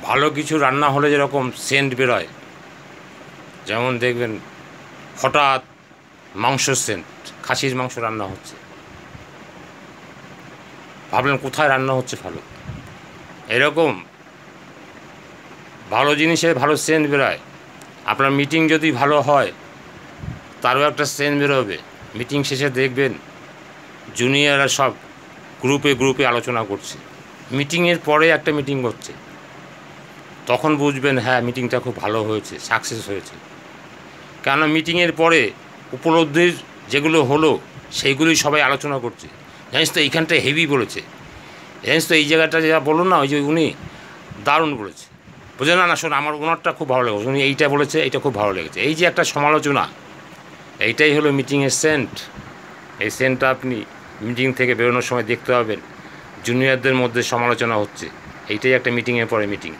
ভালো কিছু রান্না হলে যেরকম সেন্ট বেরোয়, যেমন দেখবেন হঠাৎ মাংসর সেন্ট, খাসির মাংস রান্না হচ্ছে, ভাবলেন কোথায় রান্না হচ্ছে ভালো। এরকম ভালো জিনিসে ভালো সেন্ট বেরোয়। আপনার মিটিং যদি ভালো হয় তারও একটা সেন্ট বেরোবে। মিটিং শেষে দেখবেন জুনিয়ররা সব গ্রুপে গ্রুপে আলোচনা করছে, মিটিংয়ের পরে একটা মিটিং হচ্ছে, তখন বুঝবেন হ্যাঁ মিটিংটা খুব ভালো হয়েছে, সাকসেস হয়েছে। কেন মিটিংয়ের পরে উপলব্ধির যেগুলো হলো সেইগুলোই সবাই আলোচনা করছে। জানিস তো এইখানটা হেভি বলেছে, জানিস তো এই জায়গাটা যা বলুন না, ওই যে উনি দারুণ বলেছে, বুঝে না শোন আমার ওনারটা খুব ভালো লেগেছে, উনি এইটা বলেছে এইটা খুব ভালো লেগেছে। এই যে একটা সমালোচনা, এইটাই হলো মিটিংয়ের সেন্ট। এই সেন্টটা আপনি মিটিং থেকে বেরোনোর সময় দেখতে পাবেন, জুনিয়রদের মধ্যে সমালোচনা হচ্ছে, এইটাই একটা মিটিংয়ের পরে মিটিং।